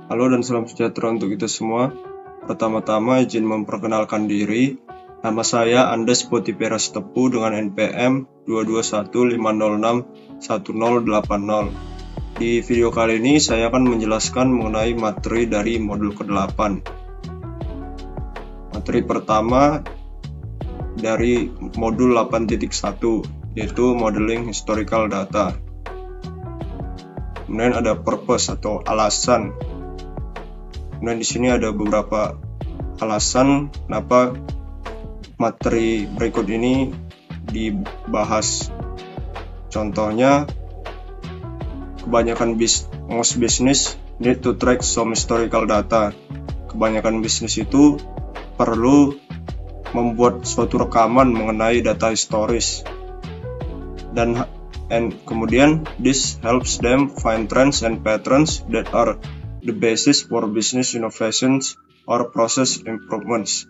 Halo dan salam sejahtera untuk kita semua. Pertama-tama izin memperkenalkan diri. Nama saya Andes Potipera Sitepu dengan NPM 2215061080. Di video kali ini saya akan menjelaskan mengenai materi dari modul ke-8. Materi pertama dari modul 8.1 yaitu Modeling Historical Data. Kemudian ada purpose atau alasan. Kemudian di sini ada beberapa alasan kenapa materi berikut ini dibahas. Contohnya, kebanyakan most business need to track some historical data. Kebanyakan bisnis itu perlu membuat suatu rekaman mengenai data historis. Dan kemudian this helps them find trends and patterns that are the basis for business innovations or process improvements.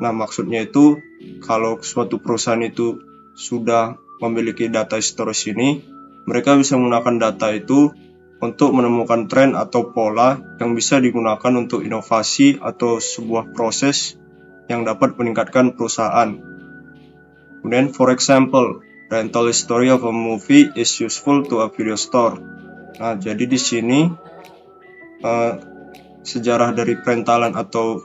Nah, maksudnya itu kalau suatu perusahaan itu sudah memiliki data historis ini, mereka bisa menggunakan data itu untuk menemukan tren atau pola yang bisa digunakan untuk inovasi atau sebuah proses yang dapat meningkatkan perusahaan. Kemudian, for example, rental history of a movie is useful to a video store. Nah, jadi di sini sejarah dari perentalan atau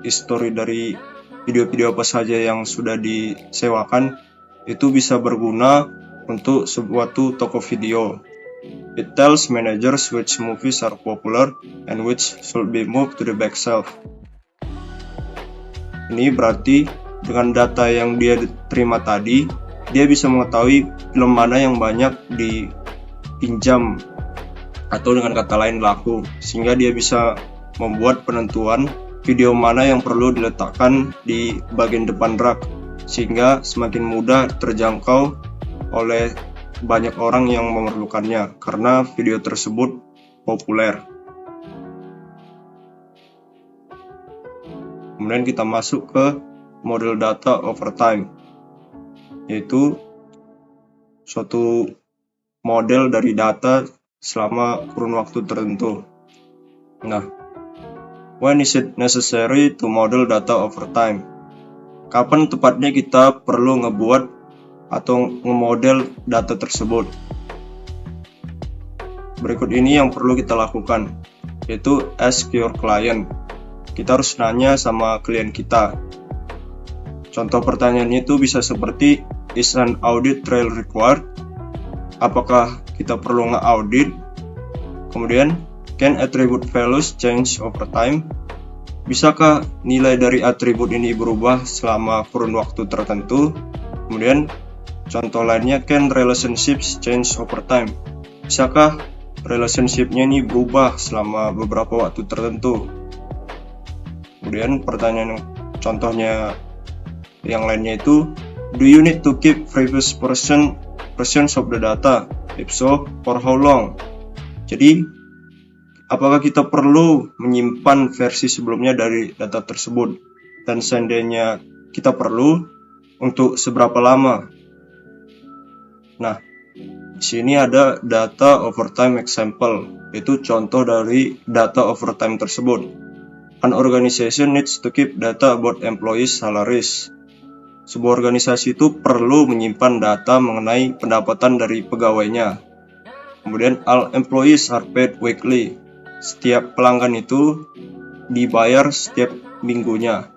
histori dari video-video apa saja yang sudah disewakan itu bisa berguna untuk suatu toko video. It tells managers which movies are popular and which should be moved to the back shelf. Ini berarti dengan data yang dia terima tadi, dia bisa mengetahui film mana yang banyak dipinjam atau dengan kata lain laku, sehingga dia bisa membuat penentuan video mana yang perlu diletakkan di bagian depan rak, sehingga semakin mudah terjangkau oleh banyak orang yang memerlukannya karena video tersebut populer. Kemudian kita masuk ke model data over time, yaitu suatu model dari data selama kurun waktu tertentu. Nah, when is it necessary to model data over time? Kapan tepatnya kita perlu ngebuat atau ngemodel data tersebut? Berikut ini yang perlu kita lakukan, yaitu ask your client. Kita harus nanya sama klien kita. Contoh pertanyaannya itu bisa seperti, is an audit trail required? Apakah kita perlu nge-audit? Kemudian, can attribute values change over time? Bisakah nilai dari atribut ini berubah selama kurun waktu tertentu? Kemudian, contoh lainnya, can relationships change over time? Bisakah relationship-nya ini berubah selama beberapa waktu tertentu? Kemudian, pertanyaan contohnya yang lainnya itu, do you need to keep previous versions of the data? If so, for how long? Jadi, apakah kita perlu menyimpan versi sebelumnya dari data tersebut? Dan seandainya kita perlu, untuk seberapa lama? Nah, di sini ada data over time example, yaitu contoh dari data over time tersebut. An organization needs to keep data about employees' salaries. Sebuah organisasi itu perlu menyimpan data mengenai pendapatan dari pegawainya. Kemudian, all employees are paid weekly. Setiap pelanggan itu dibayar setiap minggunya.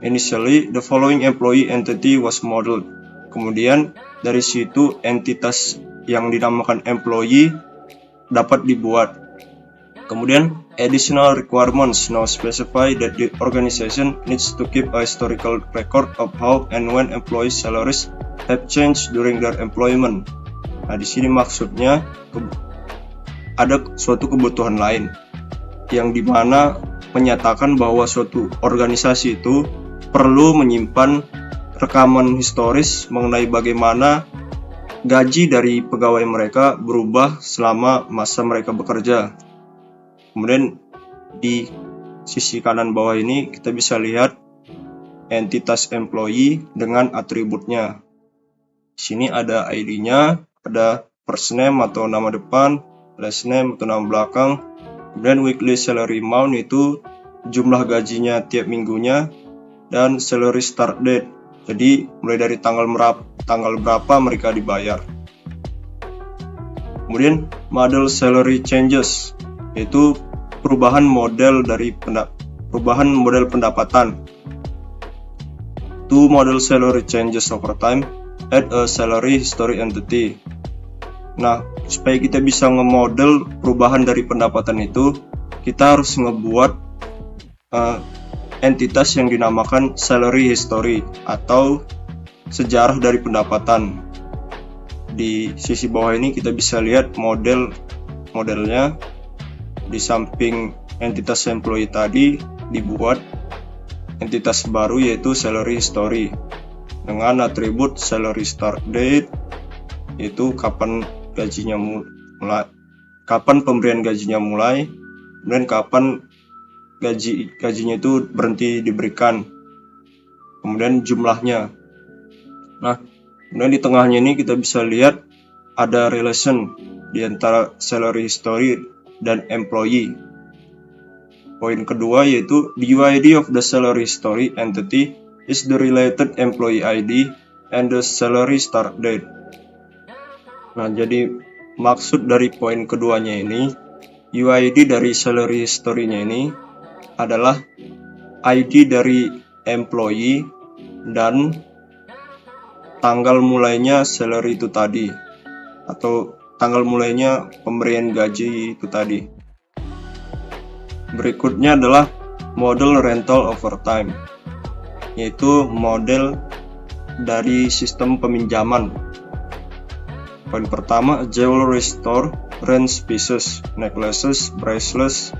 Initially, the following employee entity was modeled. Kemudian, dari situ entitas yang dinamakan employee dapat dibuat. Kemudian, additional requirements now specify that the organization needs to keep a historical record of how and when employees' salaries have changed during their employment. Nah, di sini maksudnya ada suatu kebutuhan lain yang dimana menyatakan bahwa suatu organisasi itu perlu menyimpan rekaman historis mengenai bagaimana gaji dari pegawai mereka berubah selama masa mereka bekerja. Kemudian di sisi kanan bawah ini kita bisa lihat entitas employee dengan atributnya. Di sini ada ID-nya, ada first name atau nama depan, last name atau nama belakang, Kemudian weekly salary amount itu jumlah gajinya tiap minggunya, dan salary start date, jadi mulai dari tanggal berapa mereka dibayar. Kemudian model salary changes, yaitu perubahan model pendapatan. Two model salary changes over time, add a salary history entity. Nah, supaya kita bisa nge-model perubahan dari pendapatan itu, kita harus ngebuat entitas yang dinamakan salary history atau sejarah dari pendapatan. Di sisi bawah ini kita bisa lihat modelnya. Di samping entitas employee tadi dibuat entitas baru yaitu salary history dengan atribut salary start date, yaitu kapan pemberian gajinya mulai, dan kapan gajinya itu berhenti diberikan, kemudian jumlahnya. Nah, kemudian di tengahnya ini kita bisa lihat ada relation di antara salary history dan employee. Poin kedua yaitu the UID of the salary history entity is the related employee ID and the salary start date. Nah, jadi maksud dari poin keduanya ini, UID dari salary history-nya ini adalah ID dari employee dan tanggal mulainya salary itu tadi, atau tanggal mulainya pemberian gaji itu tadi. Berikutnya adalah model rental over time, yaitu model dari sistem peminjaman. Poin pertama, jewelry store rents pieces, necklaces, bracelets,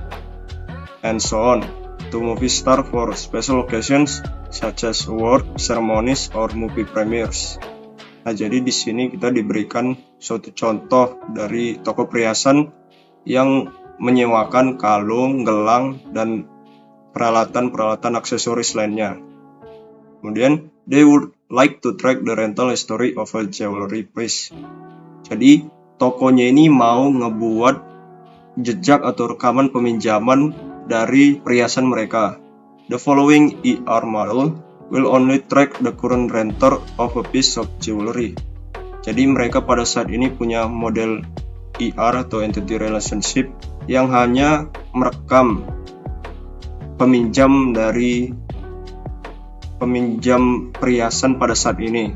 and so on to movie star for special occasions such as award ceremonies or movie premieres. Nah, jadi di sini kita diberikan suatu contoh dari toko perhiasan yang menyewakan kalung, gelang, dan peralatan aksesoris lainnya. Kemudian, they would like to track the rental history of a jewelry piece. Jadi, tokonya ini mau ngebuat jejak atau rekaman peminjaman dari perhiasan mereka. The following ER model will only track the current renter of a piece of jewelry. Jadi mereka pada saat ini punya model ER atau entity relationship yang hanya merekam peminjam perhiasan pada saat ini.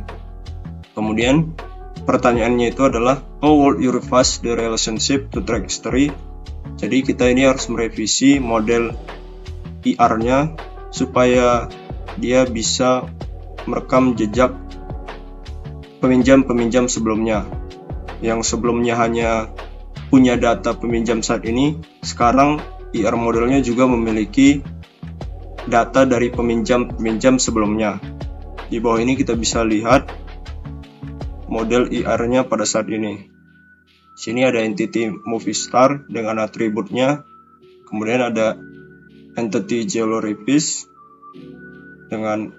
Kemudian pertanyaannya itu adalah how would you revise the relationship to track history? Jadi kita ini harus merevisi model ER-nya supaya dia bisa merekam jejak peminjam sebelumnya. Yang sebelumnya hanya punya data peminjam saat ini, sekarang ER modelnya juga memiliki data dari peminjam sebelumnya. Di bawah ini kita bisa lihat model ER-nya pada saat ini. Sini ada entity movie star dengan atributnya, kemudian ada entity jewelry piece dengan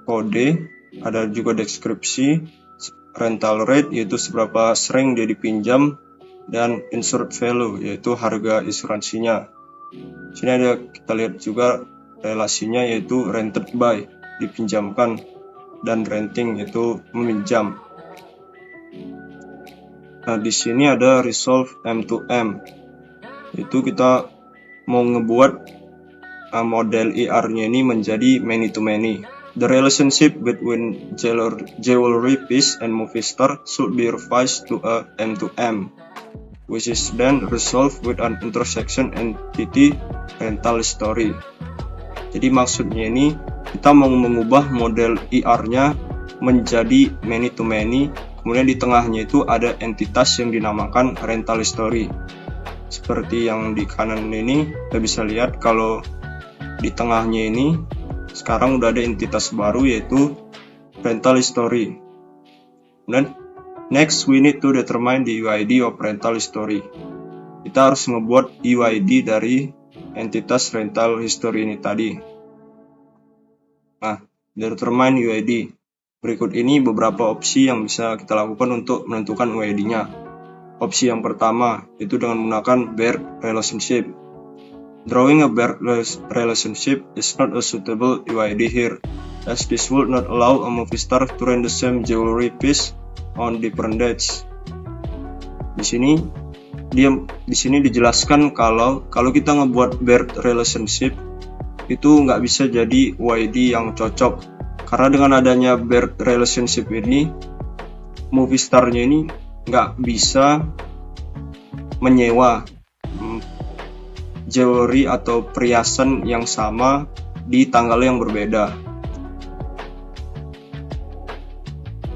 kode, ada juga deskripsi, rental rate yaitu seberapa sering dia dipinjam, dan insured value yaitu harga asuransinya. Sini ada kita lihat juga relasinya yaitu rented by dipinjamkan dan renting yaitu meminjam. Nah, di sini ada resolve M2M, itu kita mau ngebuat model ER-nya ini menjadi many to many. The relationship between jewelry piece and movie star should be revised to a M2M, which is then resolved with an intersection entity rental history. Jadi maksudnya ini kita mau mengubah model ER-nya menjadi many to many, kemudian di tengahnya itu ada entitas yang dinamakan rental history. Seperti yang di kanan ini kita bisa lihat kalau di tengahnya ini sekarang udah ada entitas baru yaitu rental history. Dan next we need to determine the UID of rental history. Kita harus ngebuat UID dari entitas rental history ini tadi. Nah, determine UID. Berikut ini beberapa opsi yang bisa kita lakukan untuk menentukan UID-nya. opsi yang pertama, itu dengan menggunakan Baird relationship. Drawing a Baird relationship is not a suitable UID here, as this would not allow a movie star to rent the same jewelry piece on different dates. Di sini dijelaskan kalau kita ngebuat Baird relationship itu nggak bisa jadi UID yang cocok, karena dengan adanya Baird relationship ini, movie starnya ini nggak bisa menyewa jewelry atau perhiasan yang sama di tanggal yang berbeda.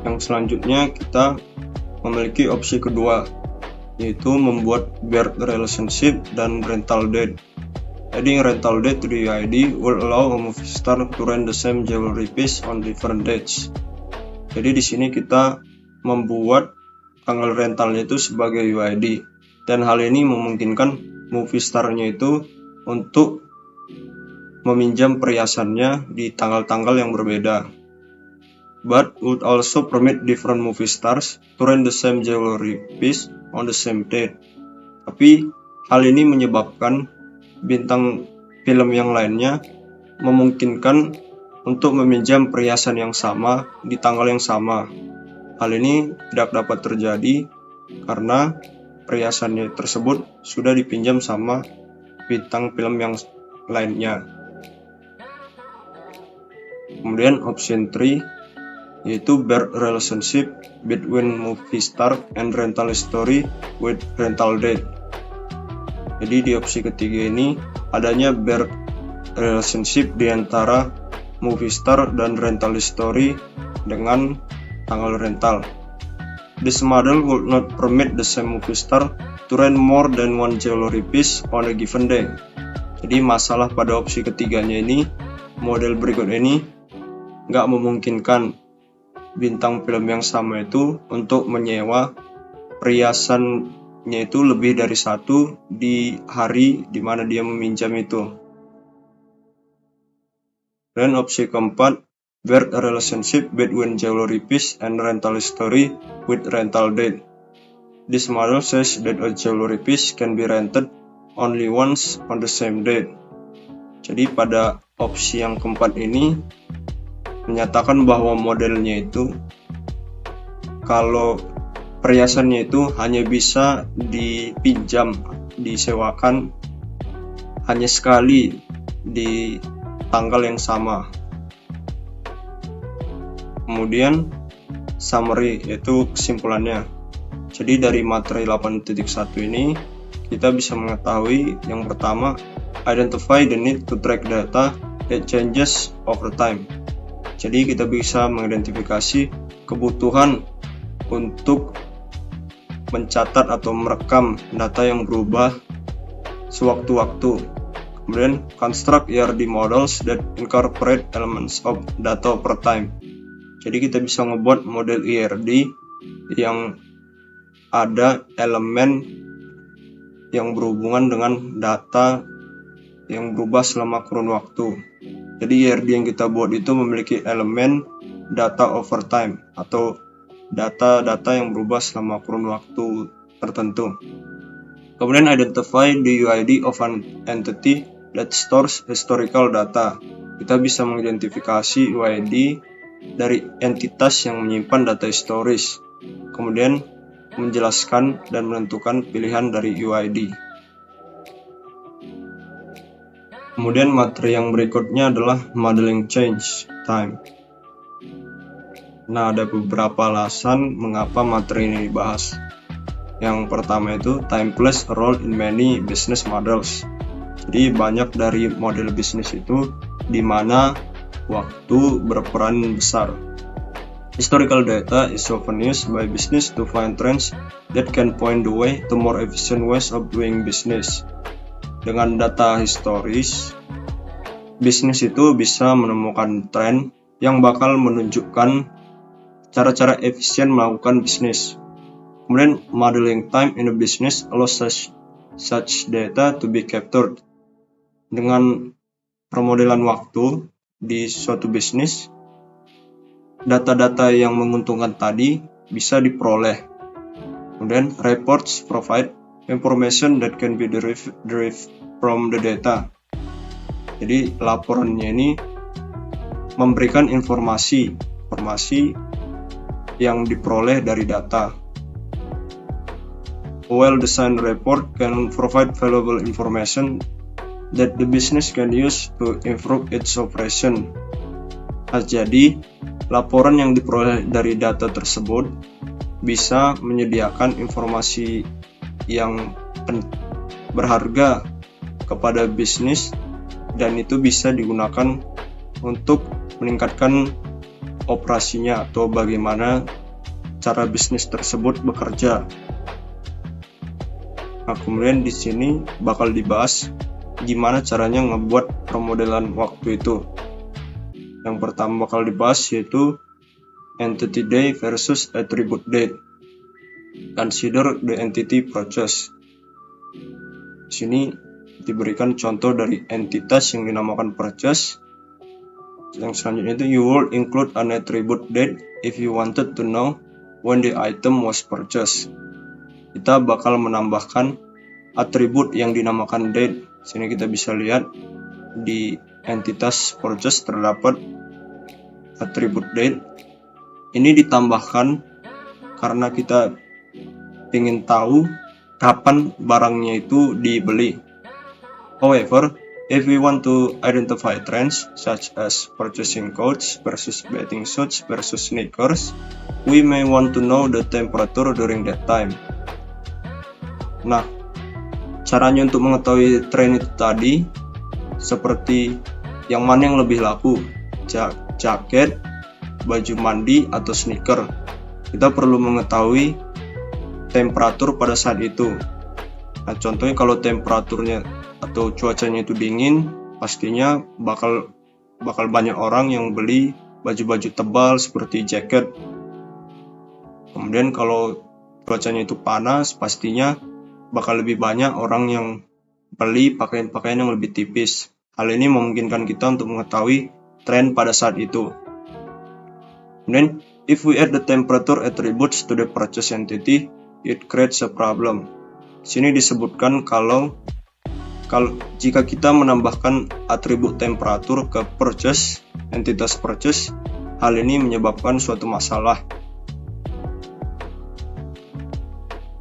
Yang selanjutnya kita memiliki opsi kedua, yaitu membuat Baird relationship dan rental date. Adding rental date to the UID will allow a movie star to rent the same jewelry piece on different dates. Jadi di sini kita membuat tanggal rentalnya itu sebagai UID, dan hal ini memungkinkan movie starnya itu untuk meminjam perhiasannya di tanggal-tanggal yang berbeda. But would also permit different movie stars to rent the same jewelry piece on the same date. Tapi hal ini menyebabkan bintang film yang lainnya memungkinkan untuk meminjam perhiasan yang sama di tanggal yang sama. Hal ini tidak dapat terjadi karena perhiasannya tersebut sudah dipinjam sama bintang film yang lainnya. Kemudian option 3, yaitu Baird relationship between movie star and rental story with rental date. Jadi di opsi ketiga ini adanya Baird relationship di antara movie star dan rental story dengan tanggal rental. This model would not permit the same movie star to rent more than one jewelry piece on a given day. Jadi masalah pada opsi ketiganya ini, model berikut ini nggak memungkinkan bintang film yang sama itu untuk menyewa perhiasannya itu lebih dari satu di hari di mana dia meminjam itu. Dan opsi keempat, Baird relationship between jewelry piece and rental story with rental date. This model says that a jewelry piece can be rented only once on the same date. Jadi pada opsi yang keempat ini menyatakan bahwa modelnya itu kalau perhiasannya itu hanya bisa dipinjam, disewakan hanya sekali di tanggal yang sama. Kemudian summary, yaitu kesimpulannya. Jadi dari materi 8.1 ini kita bisa mengetahui yang pertama, identify the need to track data that changes over time. Jadi kita bisa mengidentifikasi kebutuhan untuk mencatat atau merekam data yang berubah sewaktu-waktu. Kemudian construct ERD models that incorporate elements of data over time. Jadi kita bisa ngebuat model ERD yang ada elemen yang berhubungan dengan data yang berubah selama kurun waktu. Jadi ERD yang kita buat itu memiliki elemen data over time atau data-data yang berubah selama kurun waktu tertentu. Kemudian identify the UID of an entity that stores historical data. Kita bisa mengidentifikasi UID dari entitas yang menyimpan data historis. Kemudian menjelaskan dan menentukan pilihan dari UID. Kemudian materi yang berikutnya adalah modeling change time. Nah, ada beberapa alasan mengapa materi ini dibahas. Yang pertama itu time plays a role in many business models. Jadi banyak dari model bisnis itu di mana waktu berperan besar. Historical data is often used by business to find trends that can point the way to more efficient ways of doing business. Dengan data historis, bisnis itu bisa menemukan tren yang bakal menunjukkan cara-cara efisien melakukan bisnis. Kemudian, modeling time in a business allows such data to be captured. Dengan permodelan waktu di suatu bisnis, data-data yang menguntungkan tadi bisa diperoleh. Kemudian reports provide information that can be derived from the data. Jadi laporannya ini memberikan informasi yang diperoleh dari data. A well-designed report can provide valuable information that the business can use to improve its operation. Jadi, laporan yang diperoleh dari data tersebut bisa menyediakan informasi yang berharga kepada bisnis, dan itu bisa digunakan untuk meningkatkan operasinya atau bagaimana cara bisnis tersebut bekerja. Nah, kemudian di sini bakal dibahas gimana caranya ngebuat permodelan waktu itu. Yang pertama bakal dibahas yaitu entity day versus attribute date. Consider the entity process. Di sini diberikan contoh dari entitas yang dinamakan purchase. Yang selanjutnya itu, you will include an attribute date if you wanted to know when the item was purchased. Kita bakal menambahkan atribut yang dinamakan date. Sini kita bisa lihat di entitas purchase terdapat atribut date. Ini ditambahkan karena kita ingin tahu kapan barangnya itu dibeli. However, if we want to identify trends such as purchasing coats versus bathing suits versus sneakers, we may want to know the temperature during that time. Nah, caranya untuk mengetahui tren itu tadi seperti yang mana yang lebih laku, jaket, baju mandi, atau sneaker. Kita perlu mengetahui temperatur pada saat itu. Nah, contohnya kalau temperaturnya atau cuacanya itu dingin, pastinya bakal banyak orang yang beli baju-baju tebal seperti jaket. Kemudian kalau cuacanya itu panas, pastinya bakal lebih banyak orang yang beli pakaian-pakaian yang lebih tipis. Hal ini memungkinkan kita untuk mengetahui tren pada saat itu. Kemudian, if we add the temperature attributes to the purchase entity, it creates a problem. Sini disebutkan kalau jika kita menambahkan atribut temperatur ke purchase, entitas purchase, hal ini menyebabkan suatu masalah.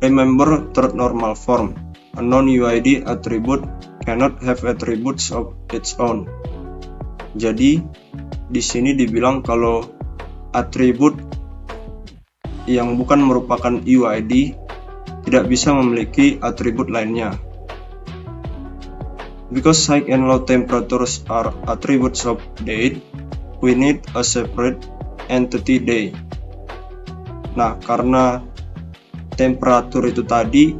Remember third normal form. A non-UID attribute cannot have attributes of its own. Jadi, di sini dibilang kalau atribut yang bukan merupakan UID tidak bisa memiliki atribut lainnya. Because high and low temperatures are attributes of date, we need a separate entity day. Nah, karena temperatur itu tadi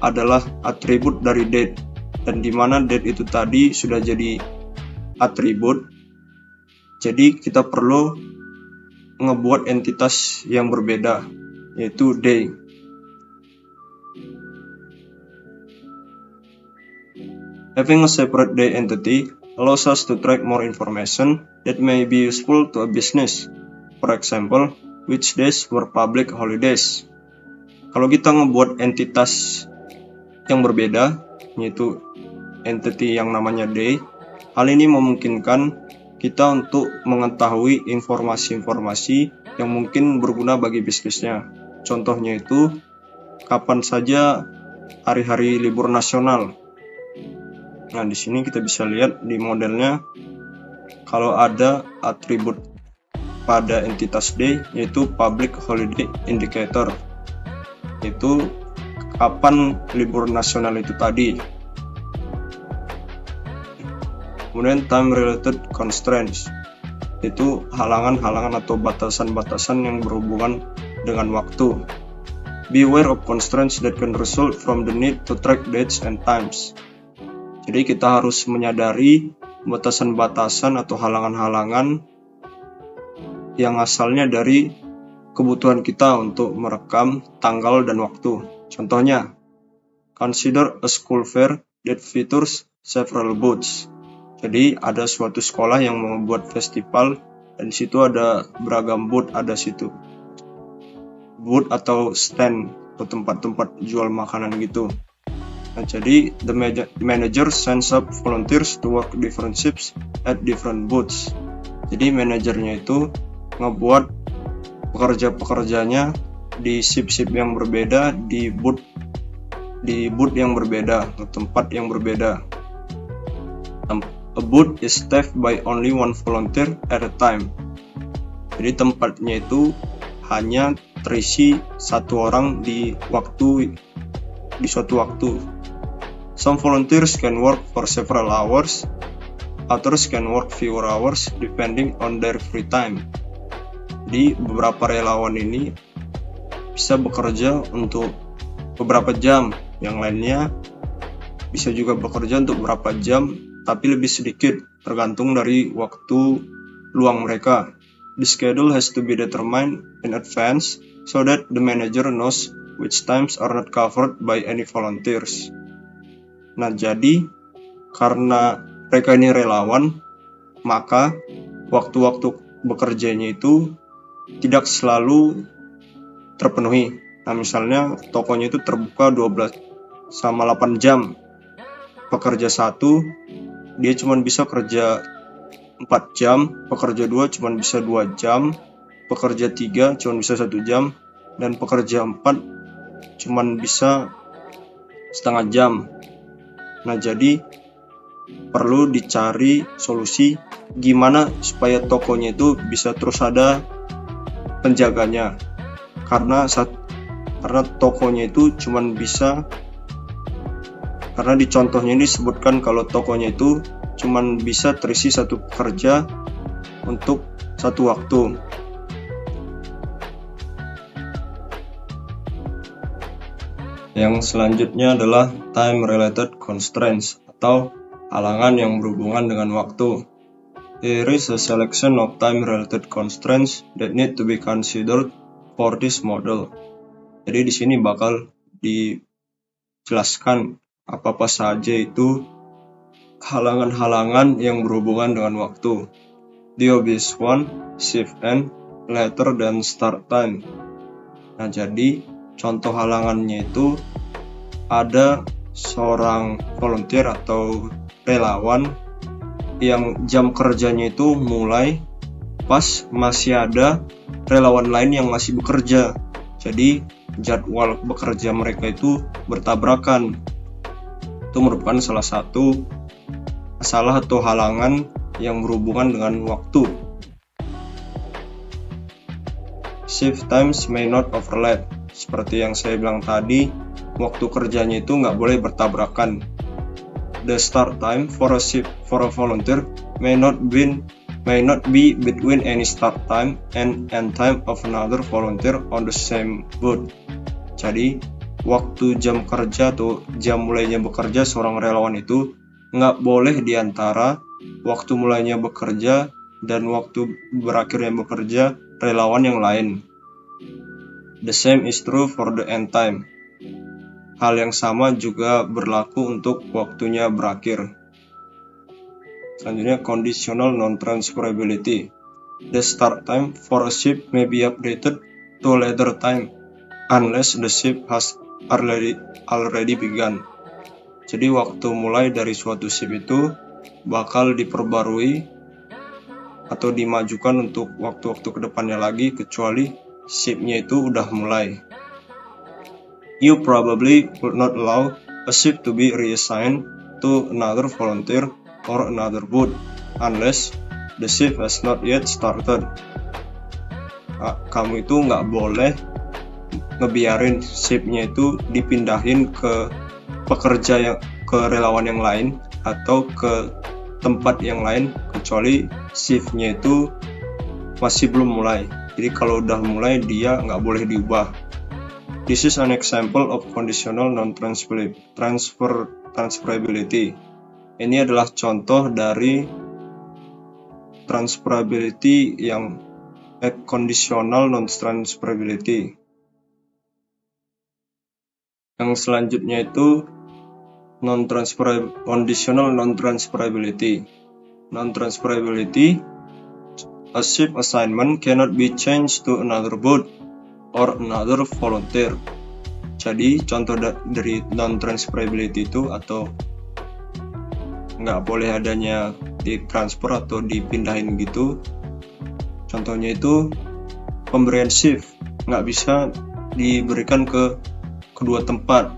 adalah atribut dari date, dan di mana date itu tadi sudah jadi atribut, jadi kita perlu ngebuat entitas yang berbeda, yaitu day. Having a separate day entity allows us to track more information that may be useful to a business. For example, which days were public holidays. Kalau kita ngebuat entitas yang berbeda, yaitu entity yang namanya day, hal ini memungkinkan kita untuk mengetahui informasi-informasi yang mungkin berguna bagi bisnisnya. Contohnya itu, kapan saja hari-hari libur nasional. Nah, di sini kita bisa lihat di modelnya kalau ada atribut pada entitas day, yaitu public holiday indicator. Itu kapan libur nasional itu tadi. Kemudian time related constraints, itu halangan-halangan atau batasan-batasan yang berhubungan dengan waktu. Beware of constraints that can result from the need to track dates and times. Jadi kita harus menyadari batasan-batasan atau halangan-halangan yang asalnya dari kebutuhan kita untuk merekam tanggal dan waktu. Contohnya, consider a school fair that features several booths. Jadi ada suatu sekolah yang membuat festival dan di situ ada beragam booth, ada situ booth atau stand atau tempat-tempat jual makanan gitu. Nah, jadi the manager sends up volunteers to work different shifts at different booths. Jadi manajernya itu ngebuat pekerja-pekerjanya di shift-shift yang berbeda, di booth yang berbeda, atau tempat yang berbeda. A booth is staffed by only one volunteer at a time. Jadi tempatnya itu hanya terisi satu orang di suatu waktu. Some volunteers can work for several hours, others can work fewer hours depending on their free time. Jadi beberapa relawan ini bisa bekerja untuk beberapa jam, yang lainnya bisa juga bekerja untuk beberapa jam tapi lebih sedikit, tergantung dari waktu luang mereka. The schedule has to be determined in advance so that the manager knows which times are not covered by any volunteers. Nah, jadi karena mereka ini relawan, maka waktu-waktu bekerjanya itu tidak selalu terpenuhi. Nah, misalnya tokonya itu terbuka 12 sama 8 jam. Pekerja satu dia cuma bisa kerja 4 jam, pekerja 2 cuma bisa 2 jam, pekerja 3 cuma bisa 1 jam, dan pekerja 4 cuma bisa setengah jam. Nah, jadi perlu dicari solusi gimana supaya tokonya itu bisa terus ada penjaganya. Karena tokonya itu cuma bisa, karena di contohnya ini disebutkan kalau tokonya itu cuman bisa terisi satu pekerja untuk satu waktu. Yang selanjutnya adalah time related constraints atau halangan yang berhubungan dengan waktu. There is a selection of time related constraints that need to be considered for this model. Jadi di sini bakal dijelaskan apa saja itu halangan-halangan yang berhubungan dengan waktu. The obvious one, shift end later than start time. Nah, jadi contoh halangannya itu ada seorang volunteer atau relawan yang jam kerjanya itu mulai pas masih ada relawan lain yang masih bekerja. Jadi jadwal bekerja mereka itu bertabrakan. Itu merupakan salah satu masalah atau halangan yang berhubungan dengan waktu. Shift times may not overlap. Seperti yang saya bilang tadi, waktu kerjanya itu nggak boleh bertabrakan. The start time for a volunteer may not be between any start time and end time of another volunteer on the same booth. Jadi, waktu jam kerja atau jam mulainya bekerja seorang relawan itu nggak boleh diantara waktu mulainya bekerja dan waktu berakhirnya bekerja relawan yang lain. The same is true for the end time. Hal yang sama juga berlaku untuk waktunya berakhir. Selanjutnya, conditional non-transferability. The start time for a shift may be updated to a later time unless the shift has already begun. Jadi waktu mulai dari suatu shift itu bakal diperbarui atau dimajukan untuk waktu-waktu kedepannya lagi kecuali shiftnya itu udah mulai. You probably would not allow a shift to be reassigned to another volunteer or another booth unless the shift has not yet started. Kamu itu nggak boleh ngebiarin shiftnya itu dipindahin ke relawan yang lain atau ke tempat yang lain kecuali shiftnya itu masih belum mulai. Jadi kalau udah mulai dia nggak boleh diubah. This is an example of conditional non-transferability. Ini adalah contoh dari transferability yang conditional non-transferability. Yang selanjutnya itu conditional non-transferability. Non-transferability, a shift assignment cannot be changed to another booth or another volunteer. Jadi contoh dari non-transferability itu atau nggak boleh adanya ditransfer atau dipindahin gitu, contohnya itu pemberian shift nggak bisa diberikan ke kedua tempat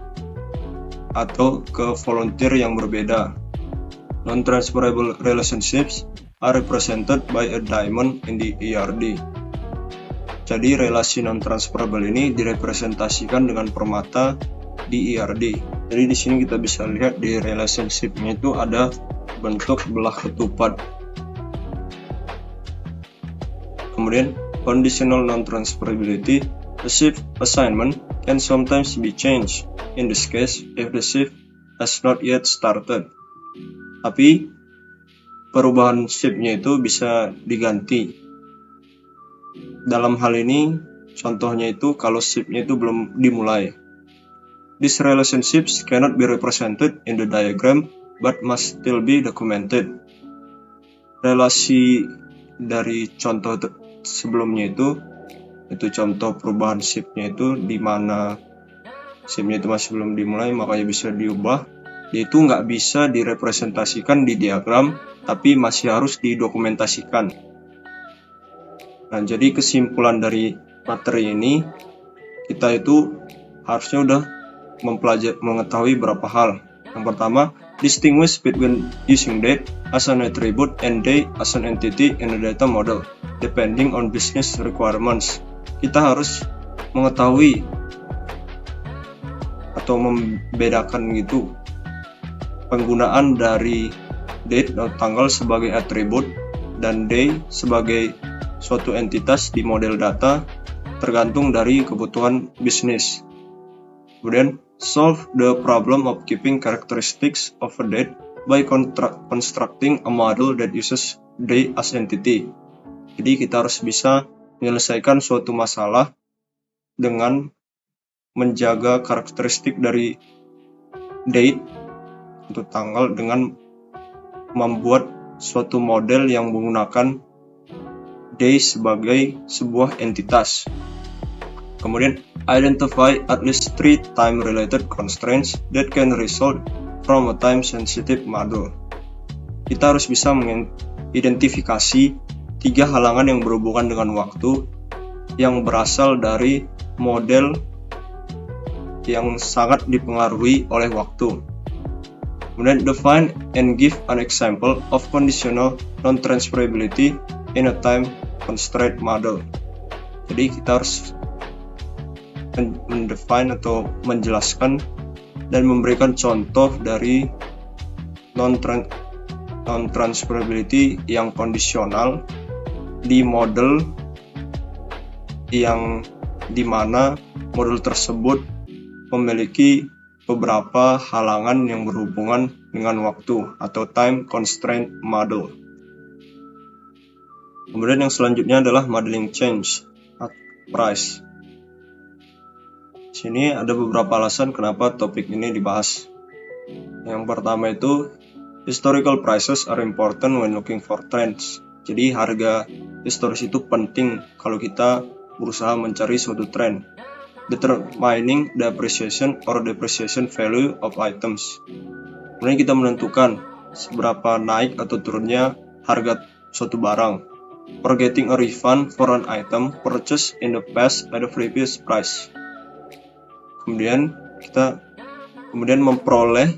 atau ke volunteer yang berbeda. Non-transferable relationships are represented by a diamond in the ERD. Jadi relasi non-transferable ini direpresentasikan dengan permata di ERD. Jadi di sini kita bisa lihat di relationship-nya itu ada bentuk belah ketupat. Kemudian conditional non-transferability, the shift assignment can sometimes be changed. In this case, if the shift has not yet started. Tapi perubahan shift-nya itu bisa diganti. Dalam hal ini, contohnya itu kalau shift-nya itu belum dimulai. These relationships cannot be represented in the diagram, but must still be documented. Relasi dari contoh sebelumnya itu contoh perubahan shift-nya itu di mana shift-nya itu masih belum dimulai, makanya bisa diubah. Dia itu nggak bisa direpresentasikan di diagram, tapi masih harus didokumentasikan. Nah, jadi kesimpulan dari materi ini, kita itu harusnya udah mengetahui beberapa hal. Yang pertama, distinguish between using date as an attribute and day as an entity in a data model, depending on business requirements. Kita harus mengetahui atau membedakan gitu penggunaan dari date atau tanggal sebagai atribut dan day sebagai suatu entitas di model data tergantung dari kebutuhan bisnis. Kemudian, solve the problem of keeping characteristics of a date by constructing a model that uses day as entity. Jadi kita harus bisa menyelesaikan suatu masalah dengan menjaga karakteristik dari date untuk tanggal dengan membuat suatu model yang menggunakan day sebagai sebuah entitas. Kemudian, identify at least 3 time-related constraints that can result from a time-sensitive model. Kita harus bisa mengidentifikasi 3 halangan yang berhubungan dengan waktu yang berasal dari model yang sangat dipengaruhi oleh waktu. Kemudian, define and give an example of conditional non-transferability in a time-constraint model. Jadi kita harus mendefine atau menjelaskan dan memberikan contoh dari non-transferability yang kondisional di model yang dimana model tersebut memiliki beberapa halangan yang berhubungan dengan waktu atau time constraint model. Kemudian yang selanjutnya adalah modeling change at price. Sini ada beberapa alasan kenapa topik ini dibahas. Yang pertama itu, historical prices are important when looking for trends. Jadi harga historis itu penting kalau kita berusaha mencari suatu tren. Determining the appreciation or depreciation value of items. Kemudian kita menentukan seberapa naik atau turunnya harga suatu barang. Or getting a refund for an item purchased in the past at the previous price. Kemudian kita memperoleh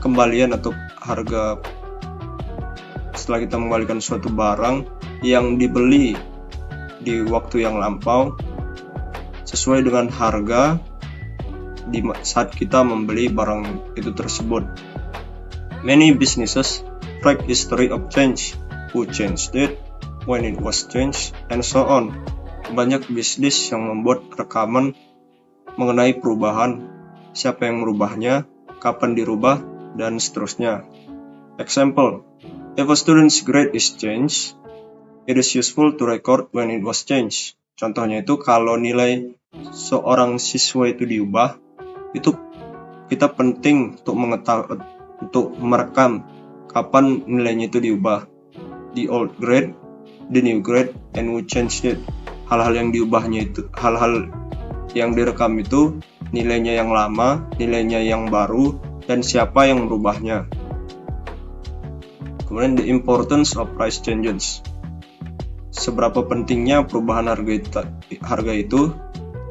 kembalian atau harga setelah kita mengembalikan suatu barang yang dibeli di waktu yang lampau sesuai dengan harga di saat kita membeli barang itu tersebut. Many businesses track history of change, who changed it, when it was changed, and so on. Banyak bisnis yang membuat rekaman mengenai perubahan, siapa yang merubahnya, kapan dirubah, dan seterusnya. Example, if a student's grade is changed, it is useful to record when it was changed. Contohnya itu kalau nilai seorang siswa itu diubah, itu kita penting untuk mengetahui, untuk merekam kapan nilainya itu diubah. The old grade, the new grade, and we changed it. Hal-hal yang diubahnya itu, hal-hal yang direkam itu nilainya yang lama, nilainya yang baru, dan siapa yang merubahnya. Kemudian the importance of price changes. Seberapa pentingnya perubahan harga itu?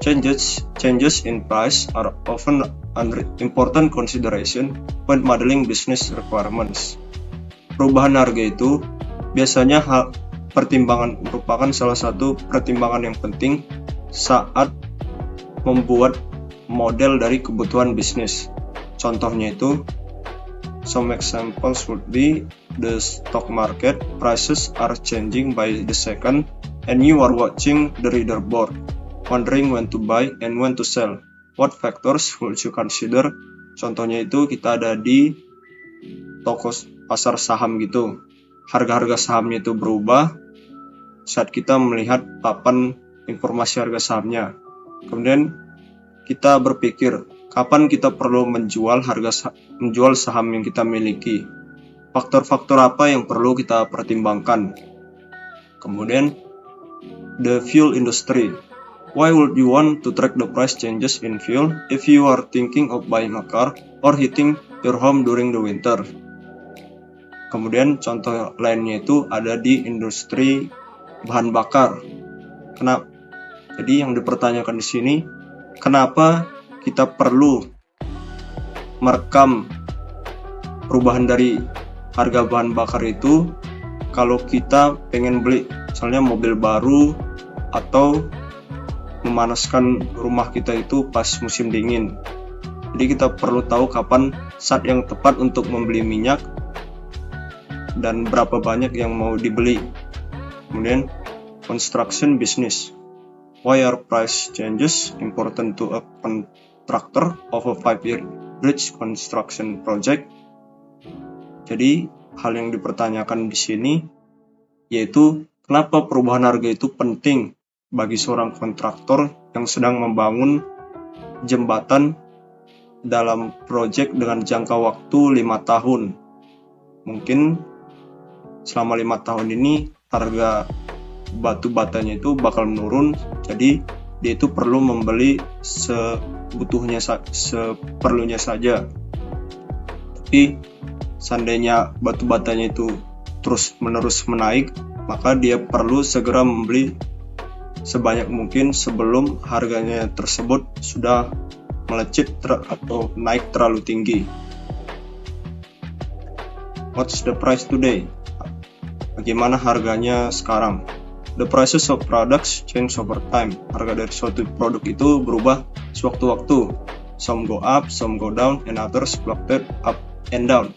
Changes in price are often an important consideration when modeling business requirements. Perubahan harga itu biasanya merupakan salah satu pertimbangan yang penting saat membuat model dari kebutuhan bisnis. Contohnya itu, some examples would be the stock market prices are changing by the second and you are watching the leaderboard, wondering when to buy and when to sell. What factors would you consider? Contohnya itu kita ada di toko pasar saham gitu. Harga-harga sahamnya itu berubah saat kita melihat papan informasi harga sahamnya. Kemudian kita berpikir kapan kita perlu menjual saham yang kita miliki. Faktor-faktor apa yang perlu kita pertimbangkan. Kemudian the fuel industry. Why would you want to track the price changes in fuel if you are thinking of buying a car or heating your home during the winter? Kemudian contoh lainnya itu ada di industri bahan bakar. Jadi yang dipertanyakan di sini, kenapa kita perlu merekam perubahan dari harga bahan bakar itu kalau kita pengen beli misalnya mobil baru atau memanaskan rumah kita itu pas musim dingin. Jadi kita perlu tahu kapan saat yang tepat untuk membeli minyak dan berapa banyak yang mau dibeli. Kemudian construction business. Why are price changes important to a contractor of a 5-year bridge construction project? Jadi hal yang dipertanyakan di sini yaitu kenapa perubahan harga itu penting bagi seorang kontraktor yang sedang membangun jembatan dalam proyek dengan jangka waktu 5 tahun. Mungkin selama 5 tahun ini harga batu batanya itu bakal menurun, jadi dia itu perlu membeli seperlunya saja. Tapi seandainya batu batanya itu terus menerus menaik, maka dia perlu segera membeli sebanyak mungkin sebelum harganya tersebut sudah melejit atau naik terlalu tinggi. What's the price today? Bagaimana harganya sekarang? The prices of products change over time. Harga dari suatu produk itu berubah sewaktu-waktu. Some go up, some go down, and others fluctuate up and down.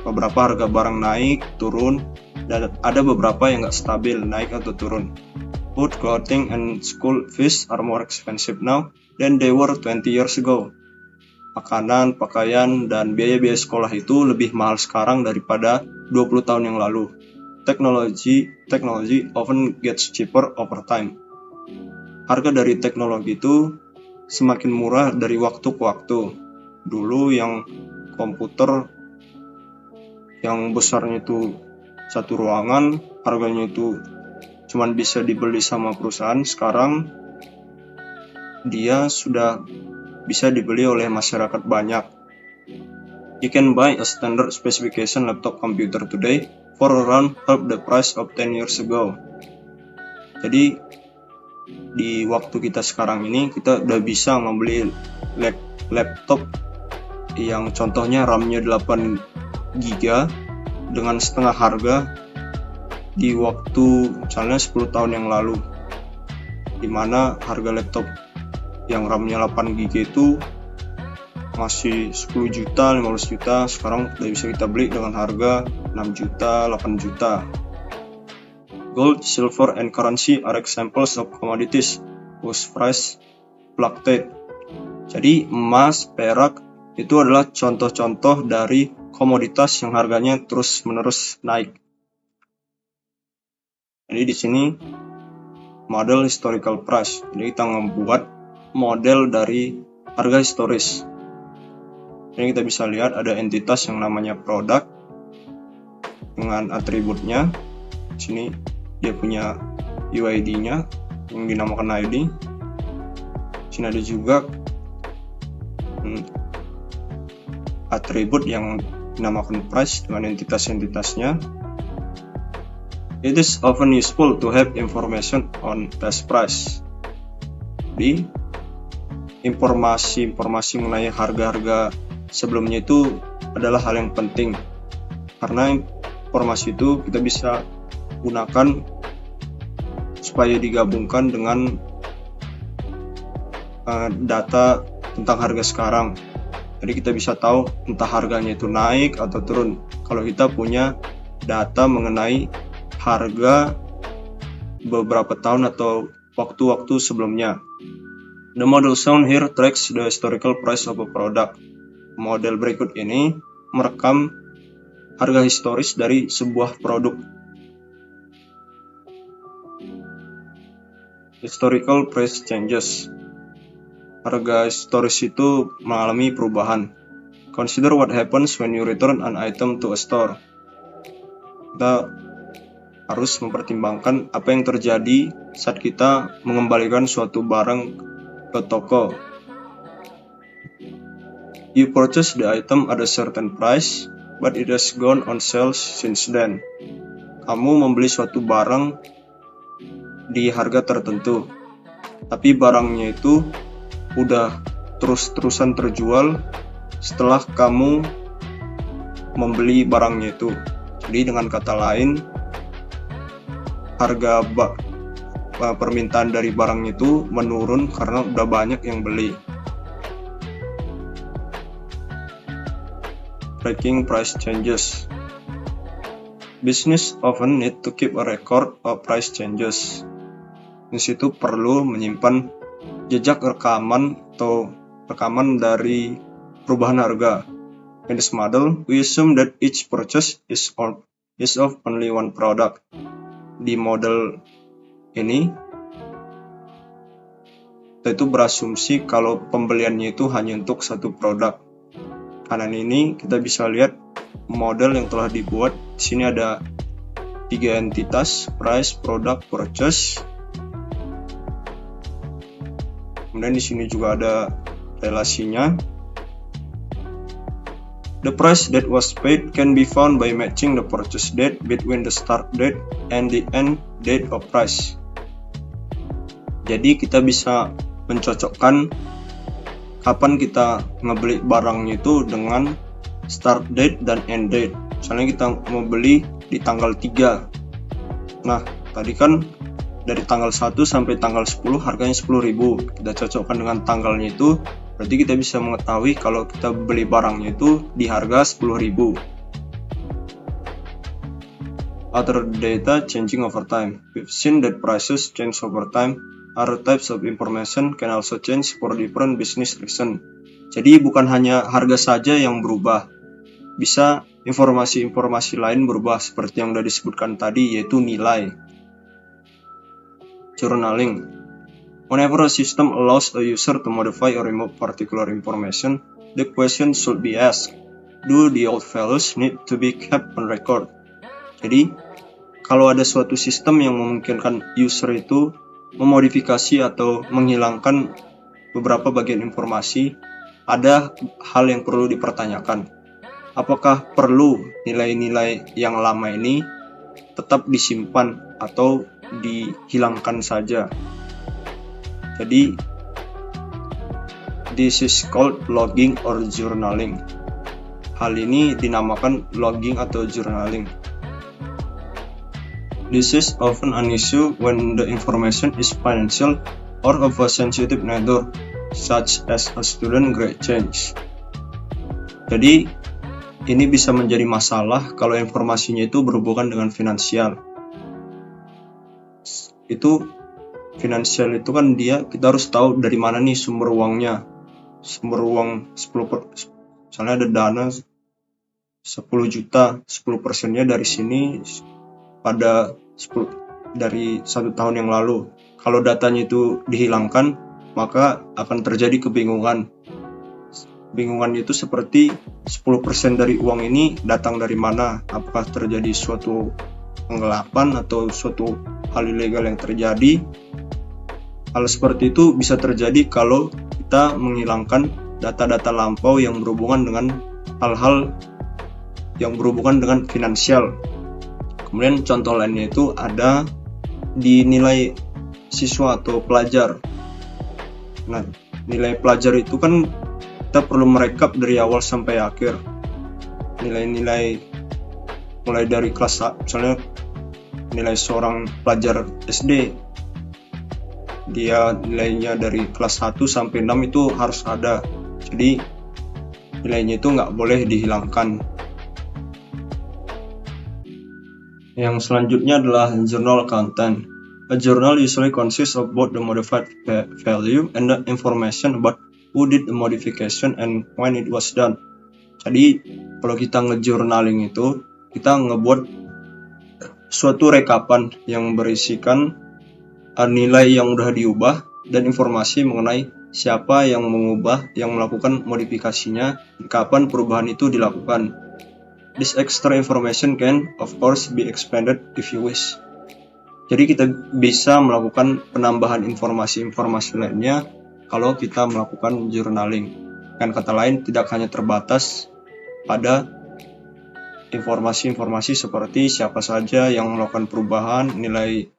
Beberapa harga barang naik, turun, dan ada beberapa yang nggak stabil, naik atau turun. Food, clothing, and school fees are more expensive now than they were 20 years ago. Makanan, pakaian, dan biaya-biaya sekolah itu lebih mahal sekarang daripada 20 tahun yang lalu. Technology often gets cheaper over time. Harga dari teknologi itu semakin murah dari waktu ke waktu. Dulu yang komputer yang besarnya itu satu ruangan, harganya itu cuman bisa dibeli sama perusahaan. Sekarang dia sudah bisa dibeli oleh masyarakat banyak. You can buy a standard specification laptop computer today for around half the price of 10 years ago. Jadi di waktu kita sekarang ini kita udah bisa membeli laptop yang contohnya RAM-nya 8 GB dengan setengah harga di waktu misalnya 10 tahun yang lalu, dimana harga laptop yang RAM-nya 8 GB itu masih 10 juta, 15 juta, sekarang udah bisa kita beli dengan harga 6 juta, 8 juta. Gold, silver, and currency are examples of commodities whose price fluctuate. Jadi emas, perak itu adalah contoh-contoh dari komoditas yang harganya terus-menerus naik. Jadi di sini model historical price. Jadi kita membuat model dari harga historis. Ini kita bisa lihat ada entitas yang namanya produk dengan atributnya. Di sini dia punya UID-nya yang dinamakan ID. Di sini ada juga atribut yang dinamakan price dengan entitas-entitasnya. It is often useful to have information on past price. Jadi, informasi mengenai harga-harga sebelumnya itu adalah hal yang penting, karena informasi itu kita bisa gunakan supaya digabungkan dengan data tentang harga sekarang. Jadi kita bisa tahu entah harganya itu naik atau turun kalau kita punya data mengenai harga beberapa tahun atau waktu-waktu sebelumnya. The model shown here tracks the historical price of a product. Model berikut ini merekam harga historis dari sebuah produk. Historical price changes. Harga historis itu mengalami perubahan. Consider what happens when you return an item to a store. Kita harus mempertimbangkan apa yang terjadi saat kita mengembalikan suatu barang ke toko. You purchase the item at a certain price, but it has gone on sale since then. Kamu membeli suatu barang di harga tertentu, tapi barangnya itu udah terus-terusan terjual setelah kamu membeli barangnya itu. Jadi dengan kata lain, harga permintaan dari barang itu menurun karena udah banyak yang beli. Tracking price changes. Business often need to keep a record of price changes. Di situ perlu menyimpan jejak rekaman dari perubahan harga. In this model, we assume that each purchase is of only one product. Di model ini, kita itu berasumsi kalau pembeliannya itu hanya untuk satu produk. Kanan ini kita bisa lihat model yang telah dibuat. Di sini ada 3 entitas: price, product, purchase. Kemudian di sini juga ada relasinya. The price that was paid can be found by matching the purchase date between the start date and the end date of price. Jadi kita bisa mencocokkan kapan kita ngebeli barangnya itu dengan start date dan end date. Misalnya kita mau beli di tanggal 3. Nah, tadi kan dari tanggal 1 sampai tanggal 10 harganya 10.000. Kita cocokkan dengan tanggalnya itu, berarti kita bisa mengetahui kalau kita beli barangnya itu di harga 10.000. Other data changing over time. We've seen that prices change over time. Other types of information can also change for different business reason. Jadi bukan hanya harga saja yang berubah. Bisa informasi-informasi lain berubah seperti yang sudah disebutkan tadi, yaitu nilai. Journaling. Whenever a system allows a user to modify or remove particular information, the question should be asked, do the old values need to be kept on record? Jadi, kalau ada suatu sistem yang memungkinkan user itu memodifikasi atau menghilangkan beberapa bagian informasi, ada hal yang perlu dipertanyakan. Apakah perlu nilai-nilai yang lama ini tetap disimpan atau dihilangkan saja? Jadi, this is called logging or journaling. Hal ini dinamakan logging atau journaling. This is often an issue when the information is financial or of a sensitive nature, such as a student grade change. Jadi, ini bisa menjadi masalah kalau informasinya itu berhubungan dengan finansial. Finansial itu kan kita harus tahu dari mana nih sumber uangnya. Sumber uang 10%, misalnya ada dana 10 juta, 10%-nya dari sini pada dari 1 tahun yang lalu. Kalau datanya itu dihilangkan, maka akan terjadi kebingungan. Bingungan itu seperti 10% dari uang ini datang dari mana? Apakah terjadi suatu penggelapan atau suatu hal ilegal yang terjadi? Hal seperti itu bisa terjadi kalau kita menghilangkan data-data lampau yang berhubungan dengan hal-hal yang berhubungan dengan finansial. Kemudian contoh lainnya itu ada di nilai siswa atau pelajar. Nah, nilai pelajar itu kan kita perlu merekap dari awal sampai akhir. Nilai-nilai mulai dari kelas A, misalnya nilai seorang pelajar SD, dia nilainya dari kelas 1 sampai 6 itu harus ada. Jadi nilainya itu nggak boleh dihilangkan. Yang selanjutnya adalah journal content. A journal usually consists of both the modified value and the information about who did the modification and when it was done. Jadi kalau kita nge-journaling itu, kita ngebuat suatu rekapan yang berisikan nilai yang udah diubah dan informasi mengenai siapa yang mengubah, yang melakukan modifikasinya, kapan perubahan itu dilakukan. This extra information can, of course, be expanded if you wish. Jadi kita bisa melakukan penambahan informasi-informasi lainnya kalau kita melakukan journaling. Dengan kata lain, tidak hanya terbatas pada informasi-informasi seperti siapa saja yang melakukan perubahan, nilai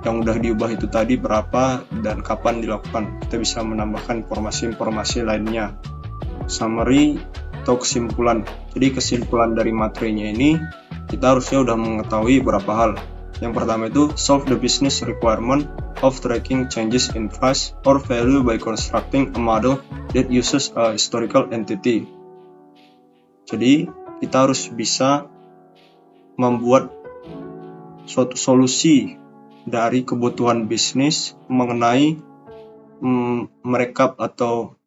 yang udah diubah itu tadi berapa dan kapan dilakukan. Kita bisa menambahkan informasi-informasi lainnya. Summary atau kesimpulan. Jadi kesimpulan dari materinya ini kita harusnya udah mengetahui beberapa hal. Yang pertama itu solve the business requirement of tracking changes in price or value by constructing a model that uses a historical entity. Jadi kita harus bisa membuat suatu solusi dari kebutuhan bisnis mengenai merekap atau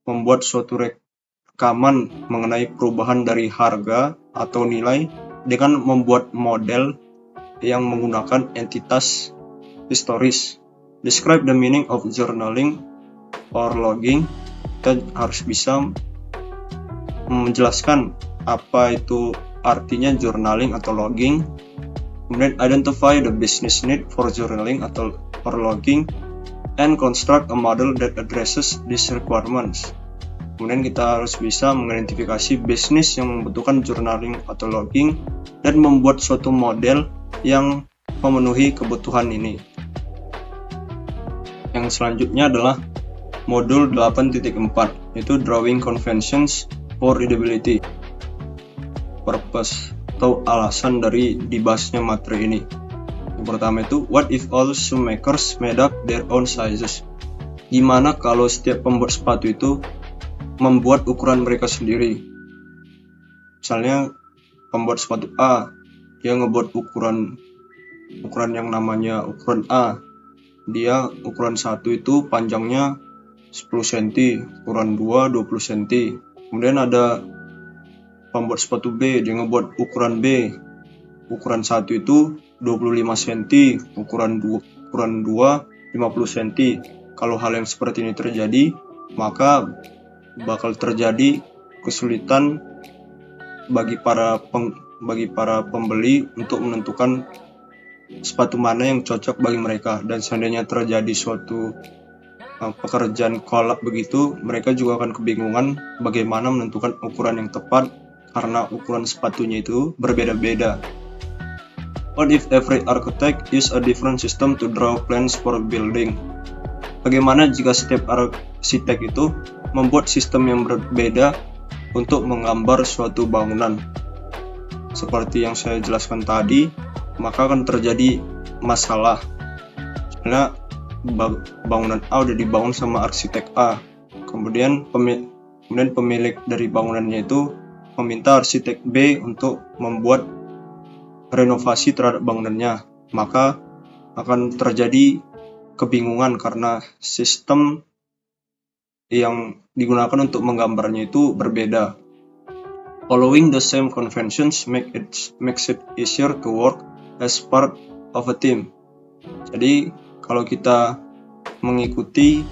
membuat suatu rekaman mengenai perubahan dari harga atau nilai dengan membuat model yang menggunakan entitas historis. Describe the meaning of journaling or logging. Kita harus bisa menjelaskan apa itu artinya journaling atau logging. Kemudian identify the business need for journaling atau for logging and construct a model that addresses these requirements. Kemudian kita harus bisa mengidentifikasi bisnis yang membutuhkan journaling atau logging dan membuat suatu model yang memenuhi kebutuhan ini. Yang selanjutnya adalah modul 8.4, yaitu drawing conventions for readability. Purpose atau alasan dari dibahasnya materi ini. Yang pertama itu, what if all shoemakers made up their own sizes? Gimana kalau setiap pembuat sepatu itu membuat ukuran mereka sendiri? Misalnya pembuat sepatu A, dia ngebuat ukuran yang namanya ukuran A. Dia ukuran 1 itu panjangnya 10 cm, ukuran 2 20 cm. Kemudian ada pembuat sepatu B, dia ngebuat ukuran B. Ukuran 1 itu 25 cm, ukuran 2 50 cm. Kalau hal yang seperti ini terjadi, maka bakal terjadi kesulitan bagi para pembeli untuk menentukan sepatu mana yang cocok bagi mereka. Dan seandainya terjadi suatu pekerjaan kolak begitu, mereka juga akan kebingungan bagaimana menentukan ukuran yang tepat karena ukuran sepatunya itu berbeda-beda. What if every architect use a different system to draw plans for a building? Bagaimana jika setiap arsitek itu membuat sistem yang berbeda untuk menggambar suatu bangunan? Seperti yang saya jelaskan tadi, maka akan terjadi masalah. Karena bangunan A udah dibangun sama arsitek A. Kemudian pemilik dari bangunannya itu meminta arsitek B untuk membuat renovasi terhadap bangunannya. Maka akan terjadi kebingungan karena sistem yang digunakan untuk menggambarnya itu berbeda. Following the same conventions makes it easier to work as part of a team. Jadi kalau kita mengikuti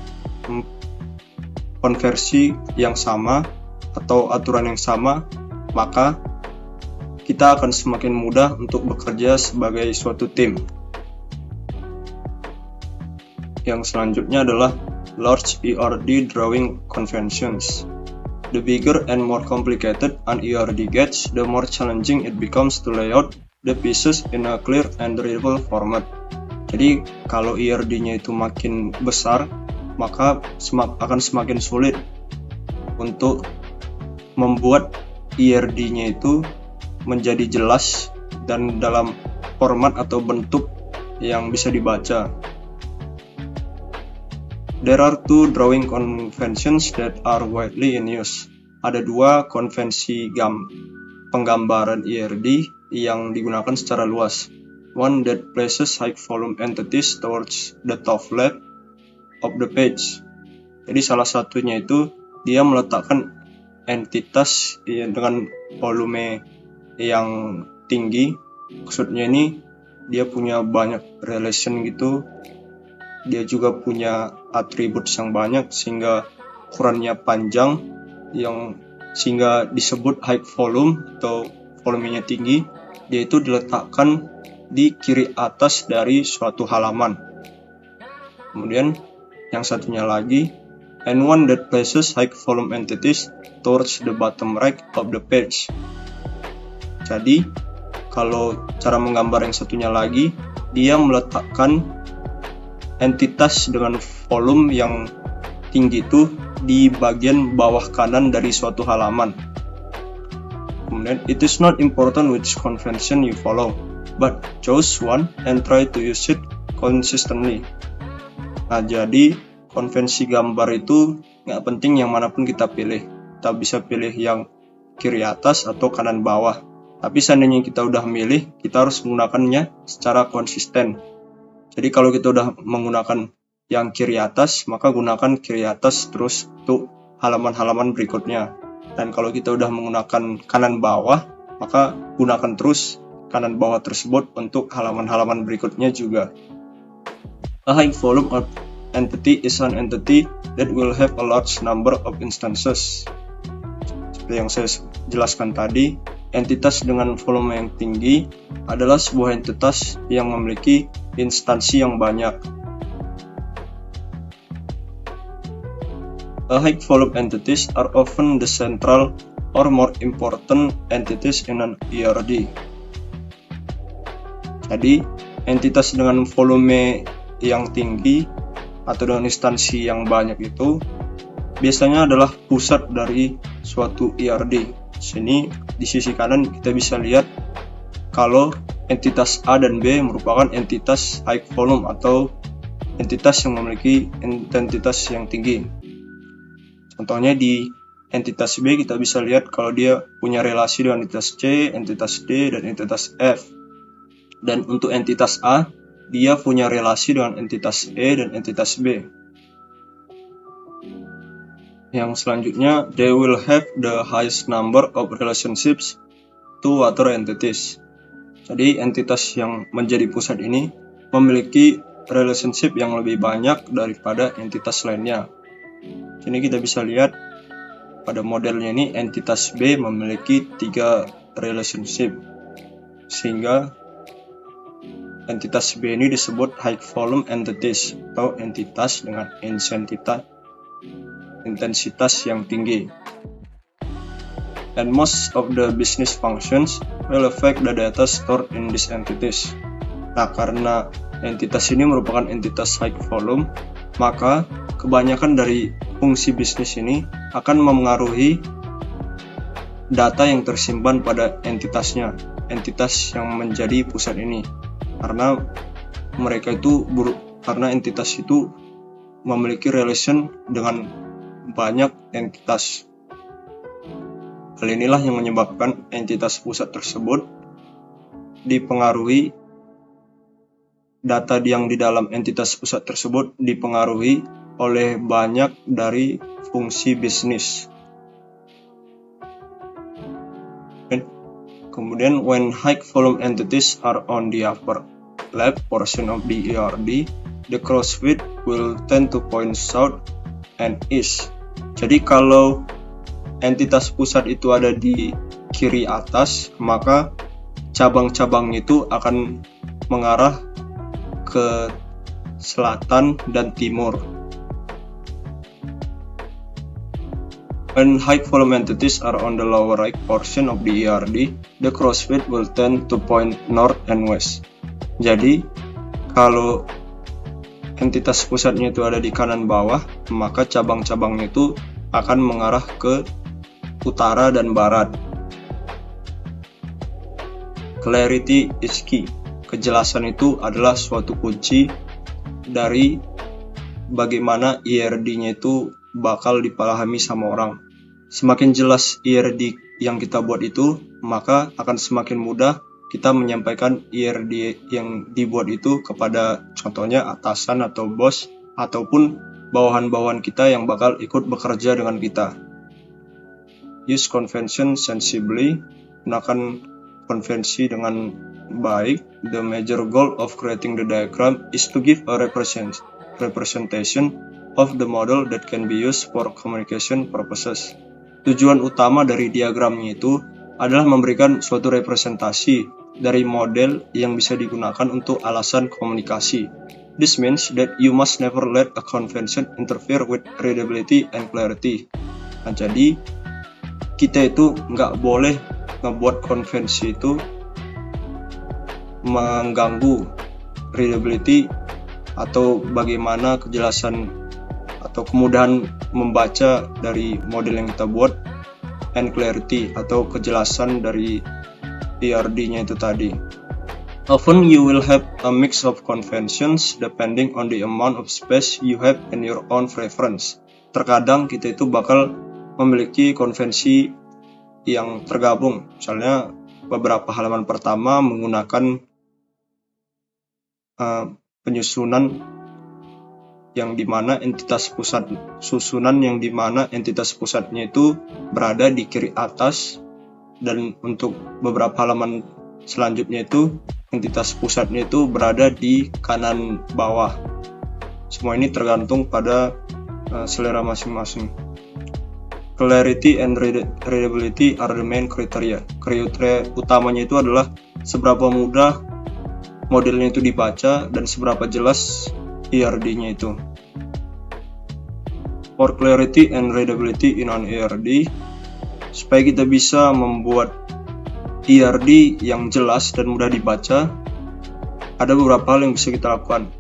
konversi yang sama atau aturan yang sama, maka kita akan semakin mudah untuk bekerja sebagai suatu tim. Yang selanjutnya adalah large ERD drawing conventions. The bigger and more complicated an ERD gets, the more challenging it becomes to lay out the pieces in a clear and readable format. Jadi kalau ERD-nya itu makin besar, maka akan semakin sulit untuk membuat ERD-nya itu menjadi jelas dan dalam format atau bentuk yang bisa dibaca. There are two drawing conventions that are widely in use. Ada dua konvensi penggambaran ERD yang digunakan secara luas. One that places high volume entities towards the top left of the page. Jadi salah satunya itu dia meletakkan entitas dengan volume yang tinggi. Maksudnya ini dia punya banyak relation gitu. Dia juga punya atribut yang banyak sehingga ukurannya panjang sehingga disebut high volume atau volumenya tinggi. Dia itu diletakkan di kiri atas dari suatu halaman. Kemudian yang satunya lagi, and one that places high volume entities towards the bottom right of the page. Jadi kalau cara menggambar yang satunya lagi, dia meletakkan entitas dengan volume yang tinggi itu di bagian bawah kanan dari suatu halaman. Kemudian, it is not important which convention you follow, but choose one and try to use it consistently. Nah, jadi konvensi gambar itu nggak penting yang manapun kita pilih. Kita bisa pilih yang kiri atas atau kanan bawah. Tapi seandainya kita udah milih, kita harus menggunakannya secara konsisten. Jadi kalau kita udah menggunakan yang kiri atas, maka gunakan kiri atas terus untuk halaman-halaman berikutnya. Dan kalau kita udah menggunakan kanan bawah, maka gunakan terus kanan bawah tersebut untuk halaman-halaman berikutnya juga. A high volume of entity is an entity that will have a large number of instances. Seperti yang saya jelaskan tadi, entitas dengan volume yang tinggi adalah sebuah entitas yang memiliki instansi yang banyak. A high volume entities are often the central or more important entities in an ERD. Jadi, entitas dengan volume yang tinggi atau dengan instansi yang banyak itu biasanya adalah pusat dari suatu ERD. Sini di sisi kanan kita bisa lihat kalau entitas A dan B merupakan entitas high volume atau entitas yang memiliki intensitas yang tinggi. Contohnya di entitas B kita bisa lihat kalau dia punya relasi dengan entitas C, entitas D, dan entitas F. Dan untuk entitas A, dia punya relasi dengan entitas E dan entitas B. Yang selanjutnya, they will have the highest number of relationships to other entities. Jadi entitas yang menjadi pusat ini memiliki relationship yang lebih banyak daripada entitas lainnya. Sini kita bisa lihat pada modelnya ini entitas B memiliki 3 relationship. Sehingga entitas B ini disebut high volume entities atau entitas dengan intensitas yang tinggi. And most of the business functions will affect the data stored in these entities. Nah, karena entitas ini merupakan entitas high volume, maka kebanyakan dari fungsi bisnis ini akan memengaruhi data yang tersimpan pada entitasnya, entitas yang menjadi pusat ini. Karena karena entitas itu memiliki relation dengan banyak entitas. Hal inilah yang menyebabkan entitas pusat tersebut dipengaruhi, data yang di dalam entitas pusat tersebut dipengaruhi oleh banyak dari fungsi bisnis. Kemudian, when high volume entities are on the upper left portion of the ERD, the crossword will tend to point south and east. Jadi kalau entitas pusat itu ada di kiri atas, maka cabang-cabang itu akan mengarah ke selatan dan timur. When high volume entities are on the lower right portion of the ERD, the crossfade will tend to point north and west. Jadi, kalau entitas pusatnya itu ada di kanan bawah, maka cabang-cabangnya itu akan mengarah ke utara dan barat. Clarity is key. Kejelasan itu adalah suatu kunci dari bagaimana ERD-nya itu bakal dipahami sama orang. Semakin jelas ERD yang kita buat itu, maka akan semakin mudah kita menyampaikan ERD yang dibuat itu kepada contohnya atasan atau bos ataupun bawahan-bawahan kita yang bakal ikut bekerja dengan kita. Use convention sensibly. Gunakan konvensi dengan baik. The major goal of creating the diagram is to give a representation of the model that can be used for communication purposes. Tujuan utama dari diagramnya itu adalah memberikan suatu representasi dari model yang bisa digunakan untuk alasan komunikasi. This means that you must never let a convention interfere with readability and clarity. Nah, jadi kita itu nggak boleh ngebuat konvensi itu mengganggu readability atau bagaimana kejelasan atau kemudahan membaca dari model yang kita buat, and clarity atau kejelasan dari ERD-nya itu tadi. Often you will have a mix of conventions depending on the amount of space you have in your own preference. Terkadang kita itu bakal memiliki konvensi yang tergabung. Misalnya beberapa halaman pertama menggunakan penyusunan yang dimana entitas pusat susunan yang dimana entitas pusatnya itu berada di kiri atas, dan untuk beberapa halaman selanjutnya itu entitas pusatnya itu berada di kanan bawah. Semua ini tergantung pada selera masing-masing. Clarity and readability are the main criteria. Kriteria utamanya itu adalah seberapa mudah modelnya itu dibaca dan seberapa jelas ERD-nya itu. For clarity and readability in an ERD, supaya kita bisa membuat ERD yang jelas dan mudah dibaca, ada beberapa hal yang bisa kita lakukan.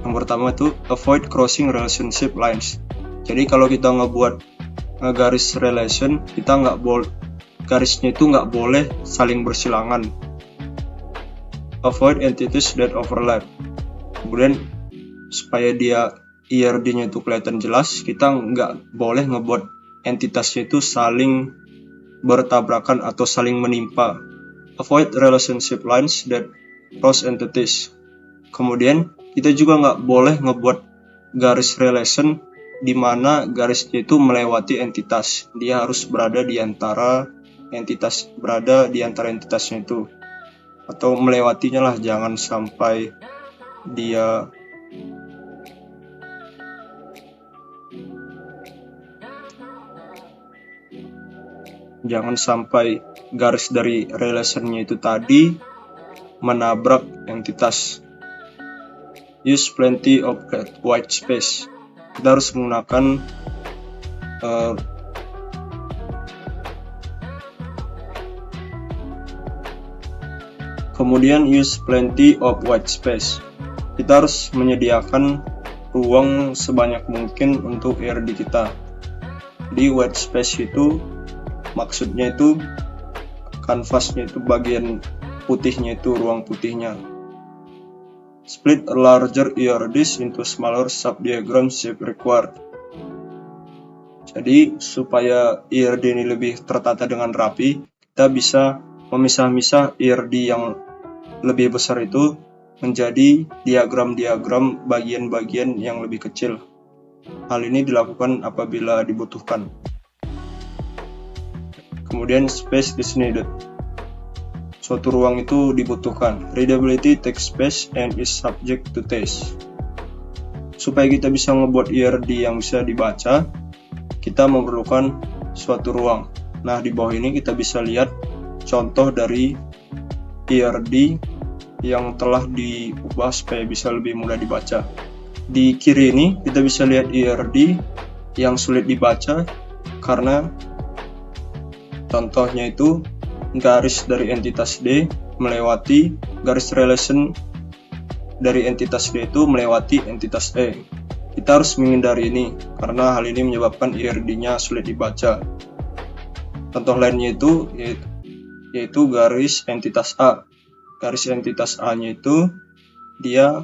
Yang pertama itu avoid crossing relationship lines. Jadi kalau kita ngebuat garis relation, kita garisnya itu nggak boleh saling bersilangan. Avoid entities that overlap. Kemudian supaya dia ERD-nya itu kelihatan jelas, kita nggak boleh ngebuat entitasnya itu saling bertabrakan atau saling menimpa. Avoid relationship lines that cross entities. Kemudian kita juga nggak boleh ngebuat garis relation di mana garisnya itu melewati entitas. Dia harus berada di antara entitasnya itu, atau melewatinya lah, jangan sampai garis dari relationnya itu tadi menabrak entitas. Use plenty of white space. Kita harus menggunakan kemudian use plenty of white space. Kita harus menyediakan ruang sebanyak mungkin untuk ERD kita. Di white space itu maksudnya itu kanvasnya itu bagian putihnya itu ruang putihnya. Split a larger ERDs into smaller subdiagrams if required. Jadi supaya ERD ini lebih tertata dengan rapi, kita bisa memisah-misah ERD yang lebih besar itu menjadi diagram-diagram bagian-bagian yang lebih kecil. Hal ini dilakukan apabila dibutuhkan. Kemudian space is needed. Suatu ruang itu dibutuhkan. Readability takes space and is subject to taste. Supaya kita bisa ngebuat ERD yang bisa dibaca, kita memerlukan suatu ruang. Nah, di bawah ini kita bisa lihat contoh dari ERD yang telah diubah supaya bisa lebih mudah dibaca. Di kiri ini kita bisa lihat ERD yang sulit dibaca karena contohnya itu garis dari entitas D melewati garis relation dari entitas D itu melewati entitas E. Kita harus menghindari ini karena hal ini menyebabkan IRD-nya sulit dibaca. Contoh lainnya itu yaitu garis entitas A. Garis entitas A-nya itu dia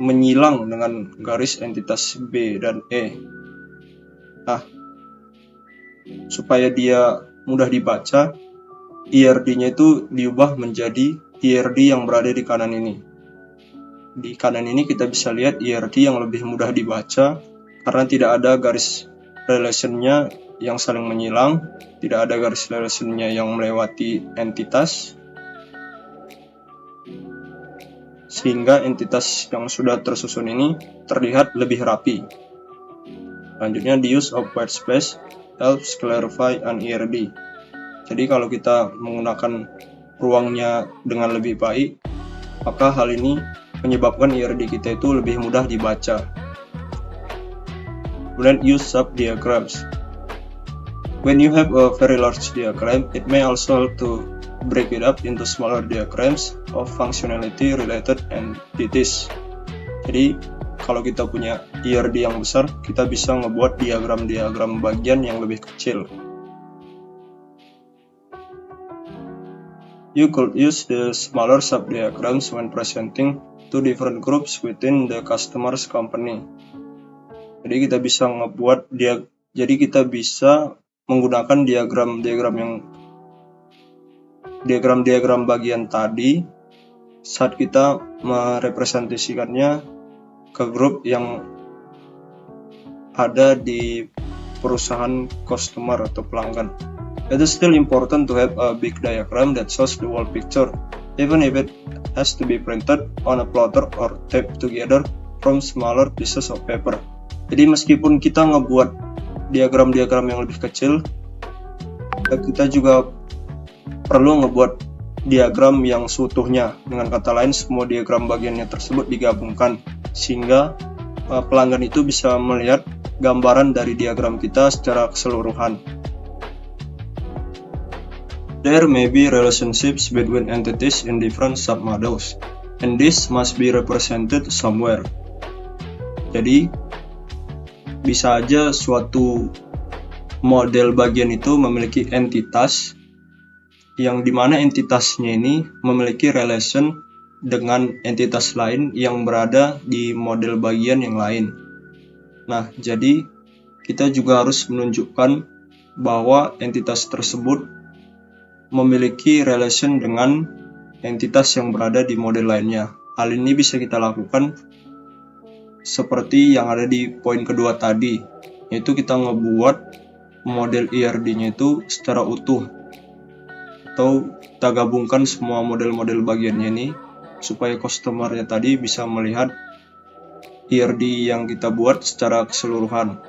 menyilang dengan garis entitas B dan E. Nah, supaya dia mudah dibaca, IRD-nya itu diubah menjadi IRD yang berada di kanan ini. Di kanan ini kita bisa lihat IRD yang lebih mudah dibaca karena tidak ada garis relation-nya yang saling menyilang, tidak ada garis relation-nya yang melewati entitas, sehingga entitas yang sudah tersusun ini terlihat lebih rapi. Selanjutnya, the use of white space helps clarify an IRD. Jadi kalau kita menggunakan ruangnya dengan lebih baik, maka hal ini menyebabkan IRD kita itu lebih mudah dibaca. Kemudian use subdiagrams. When you have a very large diagram, it may also help to break it up into smaller diagrams of functionality related entities. Jadi kalau kita punya IRD yang besar, kita bisa ngebuat diagram-diagram bagian yang lebih kecil. You could use the smaller subdiagrams when presenting to different groups within the customer's company. Jadi kita bisa menggunakan diagram bagian tadi saat kita merepresentasikannya ke grup yang ada di perusahaan customer atau pelanggan. It is still important to have a big diagram that shows the whole picture, even if it has to be printed on a plotter or taped together from smaller pieces of paper. Jadi meskipun kita ngebuat diagram-diagram yang lebih kecil, kita juga perlu ngebuat diagram yang seutuhnya. Dengan kata lain, semua diagram bagiannya tersebut digabungkan, sehingga pelanggan itu bisa melihat gambaran dari diagram kita secara keseluruhan. There may be relationships between entities in different submodels, and this must be represented somewhere. Jadi, bisa aja suatu model bagian itu memiliki entitas, yang dimana entitasnya ini memiliki relation dengan entitas lain yang berada di model bagian yang lain. Nah, jadi kita juga harus menunjukkan bahwa entitas tersebut memiliki relation dengan entitas yang berada di model lainnya. Hal ini bisa kita lakukan seperti yang ada di poin kedua tadi, yaitu kita ngebuat model IRD-nya itu secara utuh, atau kita gabungkan semua model-model bagiannya ini supaya customer-nya tadi bisa melihat IRD yang kita buat secara keseluruhan.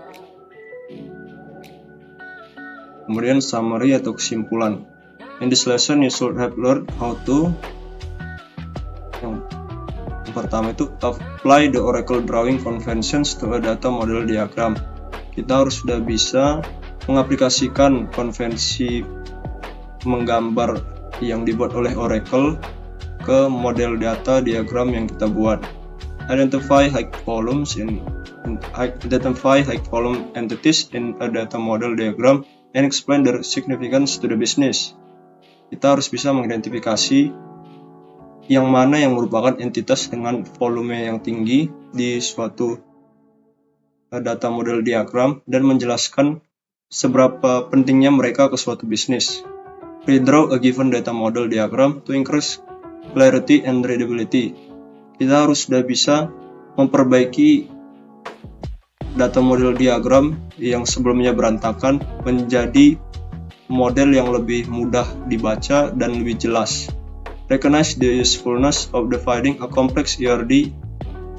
Kemudian summary atau kesimpulan. In this lesson you should have learned how to yang pertama itu apply the Oracle drawing conventions to a data model diagram. Kita harus sudah bisa mengaplikasikan konvensi menggambar yang dibuat oleh Oracle ke model data diagram yang kita buat. Identify high volume entities in a data model diagram and explain their significance to the business. Kita harus bisa mengidentifikasi yang mana yang merupakan entitas dengan volume yang tinggi di suatu data model diagram dan menjelaskan seberapa pentingnya mereka ke suatu bisnis. Redraw a given data model diagram to increase clarity and readability. Kita harus sudah bisa memperbaiki data model diagram yang sebelumnya berantakan menjadi model yang lebih mudah dibaca dan lebih jelas. Recognize the usefulness of dividing a complex IRD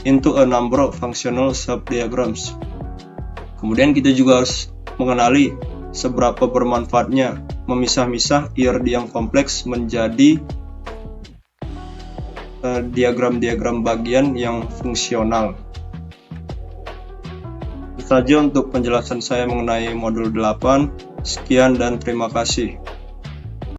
into a number of functional subdiagrams. Kemudian kita juga harus mengenali seberapa bermanfaatnya memisah-misah IRD yang kompleks menjadi diagram-diagram bagian yang fungsional. saja untuk penjelasan saya mengenai modul 8. Sekian dan terima kasih.